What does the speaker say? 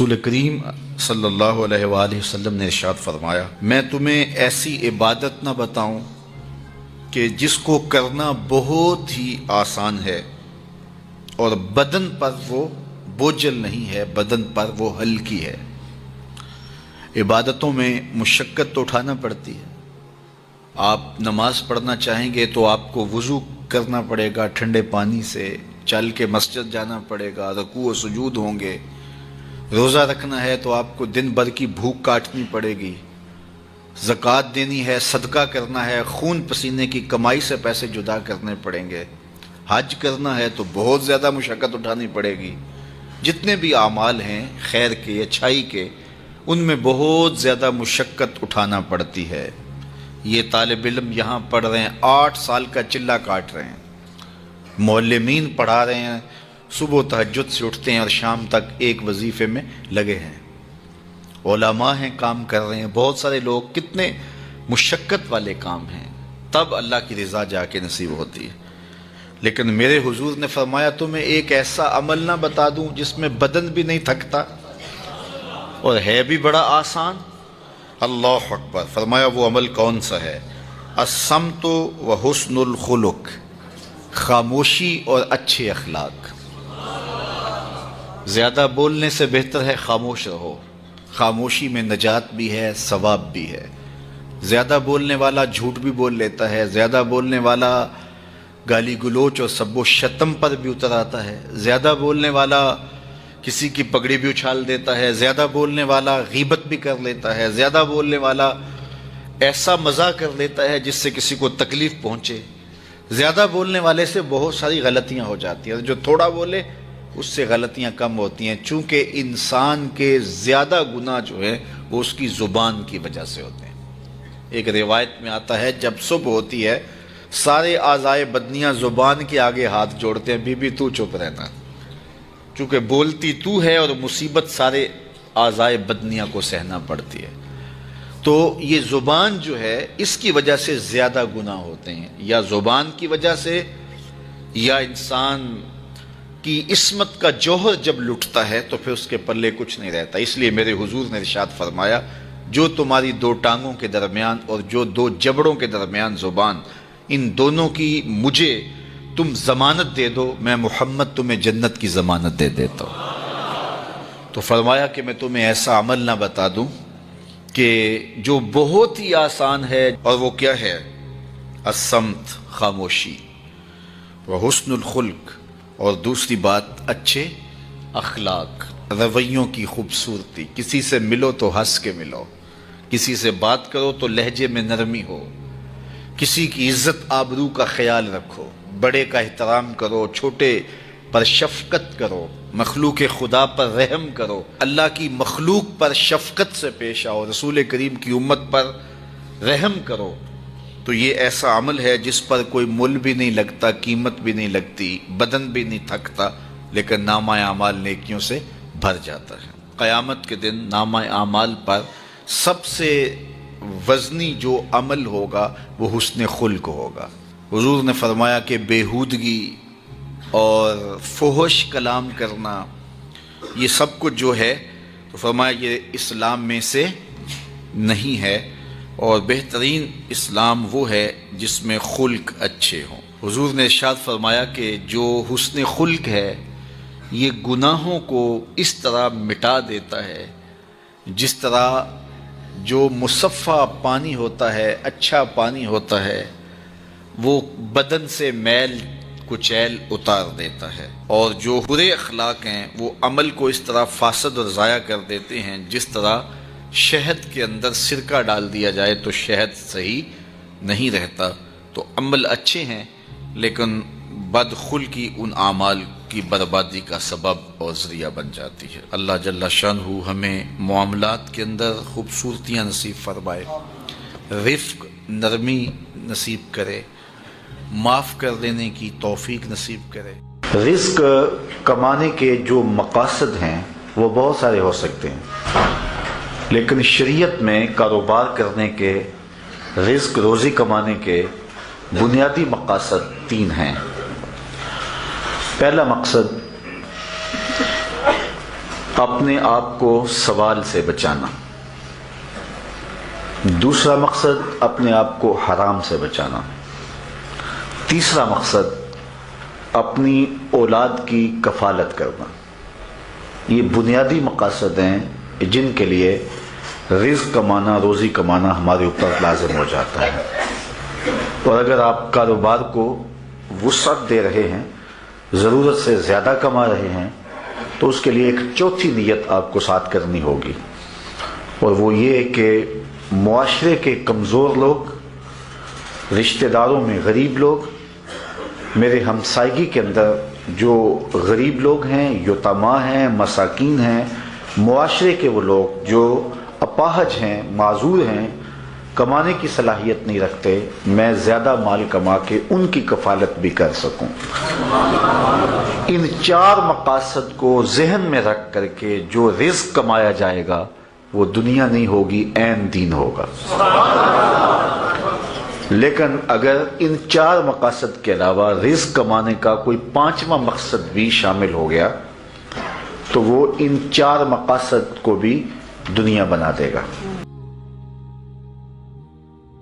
رسول کریم صلی اللہ علیہ وآلہ وسلم نے ارشاد فرمایا، میں تمہیں ایسی عبادت نہ بتاؤں کہ جس کو کرنا بہت ہی آسان ہے اور بدن پر وہ بوجھل نہیں ہے، بدن پر وہ ہلکی ہے۔ عبادتوں میں مشقت تو اٹھانا پڑتی ہے۔ آپ نماز پڑھنا چاہیں گے تو آپ کو وضو کرنا پڑے گا ٹھنڈے پانی سے، چل کے مسجد جانا پڑے گا، رکوع و سجود ہوں گے۔ روزہ رکھنا ہے تو آپ کو دن بھر کی بھوک کاٹنی پڑے گی، زکوٰۃ دینی ہے، صدقہ کرنا ہے، خون پسینے کی کمائی سے پیسے جدا کرنے پڑیں گے، حج کرنا ہے تو بہت زیادہ مشقت اٹھانی پڑے گی۔ جتنے بھی اعمال ہیں خیر کے، اچھائی کے، ان میں بہت زیادہ مشقت اٹھانا پڑتی ہے۔ یہ طالب علم یہاں پڑھ رہے ہیں، 8 سال کا چلہ کاٹ رہے ہیں، معلمین پڑھا رہے ہیں، صبح تہجد سے اٹھتے ہیں اور شام تک ایک وظیفے میں لگے ہیں، علماء ہیں کام کر رہے ہیں، بہت سارے لوگ، کتنے مشقت والے کام ہیں، تب اللہ کی رضا جا کے نصیب ہوتی ہے۔ لیکن میرے حضور نے فرمایا تمہیں ایک ایسا عمل نہ بتا دوں جس میں بدن بھی نہیں تھکتا اور ہے بھی بڑا آسان؟ اللہ اکبر! فرمایا وہ عمل کون سا ہے؟ الصمت و حسن الخلق، خاموشی اور اچھے اخلاق۔ زیادہ بولنے سے بہتر ہے خاموش رہو، خاموشی میں نجات بھی ہے، ثواب بھی ہے۔ زیادہ بولنے والا جھوٹ بھی بول لیتا ہے، زیادہ بولنے والا گالی گلوچ اور سب و شتم پر بھی اتر آتا ہے، زیادہ بولنے والا کسی کی پگڑی بھی اچھال دیتا ہے، زیادہ بولنے والا غیبت بھی کر لیتا ہے، زیادہ بولنے والا ایسا مزاح کر لیتا ہے جس سے کسی کو تکلیف پہنچے۔ زیادہ بولنے والے سے بہت ساری غلطیاں ہو جاتی ہیں، جو تھوڑا بولے اس سے غلطیاں کم ہوتی ہیں، چونکہ انسان کے زیادہ گناہ جو ہے وہ اس کی زبان کی وجہ سے ہوتے ہیں۔ ایک روایت میں آتا ہے جب صبح ہوتی ہے سارے اعضائے بدنیاں زبان کے آگے ہاتھ جوڑتے ہیں، بی بی تو چپ رہنا، چونکہ بولتی تو ہے اور مصیبت سارے اعضائے بدنیاں کو سہنا پڑتی ہے۔ تو یہ زبان جو ہے اس کی وجہ سے زیادہ گناہ ہوتے ہیں، یا زبان کی وجہ سے، یا انسان کی عصمت کا جوہر جب لٹتا ہے تو پھر اس کے پلے کچھ نہیں رہتا۔ اس لیے میرے حضور نے ارشاد فرمایا، جو تمہاری 2 ٹانگوں کے درمیان اور جو 2 جبڑوں کے درمیان زبان، ان دونوں کی مجھے تم ضمانت دے دو، میں محمد تمہیں جنت کی ضمانت دے دیتا ہوں۔ تو فرمایا کہ میں تمہیں ایسا عمل نہ بتا دوں کہ جو بہت ہی آسان ہے، اور وہ کیا ہے؟ الصمت، خاموشی، وحسن الخلق، اور دوسری بات اچھے اخلاق، رویوں کی خوبصورتی۔ کسی سے ملو تو ہنس کے ملو، کسی سے بات کرو تو لہجے میں نرمی ہو، کسی کی عزت آبرو کا خیال رکھو، بڑے کا احترام کرو، چھوٹے پر شفقت کرو، مخلوق خدا پر رحم کرو، اللہ کی مخلوق پر شفقت سے پیش آؤ، رسول کریم کی امت پر رحم کرو۔ تو یہ ایسا عمل ہے جس پر کوئی مول بھی نہیں لگتا، قیمت بھی نہیں لگتی، بدن بھی نہیں تھکتا، لیکن نامہ اعمال نیکیوں سے بھر جاتا ہے۔ قیامت کے دن نامہ اعمال پر سب سے وزنی جو عمل ہوگا وہ حسن خلق ہوگا۔ حضور نے فرمایا کہ بیہودگی اور فحش کلام کرنا، یہ سب کچھ جو ہے، تو فرمایا یہ اسلام میں سے نہیں ہے، اور بہترین اسلام وہ ہے جس میں خلق اچھے ہوں۔ حضور نے ارشاد فرمایا کہ جو حسن خلق ہے یہ گناہوں کو اس طرح مٹا دیتا ہے جس طرح جو مصفہ پانی ہوتا ہے، اچھا پانی ہوتا ہے، وہ بدن سے میل کچیل اتار دیتا ہے، اور جو برے اخلاق ہیں وہ عمل کو اس طرح فاسد اور ضائع کر دیتے ہیں جس طرح شہد کے اندر سرکہ ڈال دیا جائے تو شہد صحیح نہیں رہتا۔ تو عمل اچھے ہیں لیکن بدخلقی ان اعمال کی بربادی کا سبب اور ذریعہ بن جاتی ہے۔ اللہ جل شانہ ہمیں معاملات کے اندر خوبصورتیاں نصیب فرمائے، رفق، نرمی نصیب کرے، معاف کر دینے کی توفیق نصیب کرے۔ رزق کمانے کے جو مقاصد ہیں وہ بہت سارے ہو سکتے ہیں، لیکن شریعت میں کاروبار کرنے کے، رزق روزی کمانے کے بنیادی مقاصد 3 ہیں۔ پہلا مقصد اپنے آپ کو سوال سے بچانا. دوسرا مقصد اپنے آپ کو حرام سے بچانا. تیسرا مقصد اپنی اولاد کی کفالت کرنا. یہ بنیادی مقاصد ہیں جن کے لیے رزق کمانا، روزی کمانا ہمارے اوپر لازم ہو جاتا ہے. اور اگر آپ کاروبار کو وسعت دے رہے ہیں، ضرورت سے زیادہ کما رہے ہیں، تو اس کے لیے ایک چوتھی نیت آپ کو ساتھ کرنی ہوگی، اور وہ یہ کہ معاشرے کے کمزور لوگ، رشتہ داروں میں غریب لوگ، میرے ہمسائیگی کے اندر جو غریب لوگ ہیں، یتیما ہیں، مساکین ہیں، معاشرے کے وہ لوگ جو اپاہج ہیں، معذور ہیں، کمانے کی صلاحیت نہیں رکھتے، میں زیادہ مال کما کے ان کی کفالت بھی کر سکوں. ان چار مقاصد کو ذہن میں رکھ کر کے جو رزق کمایا جائے گا وہ دنیا نہیں ہوگی، عین دین ہوگا. لیکن اگر ان چار مقاصد کے علاوہ رزق کمانے کا کوئی پانچواں مقصد بھی شامل ہو گیا تو وہ ان چار مقاصد کو بھی دنیا بنا دے گا.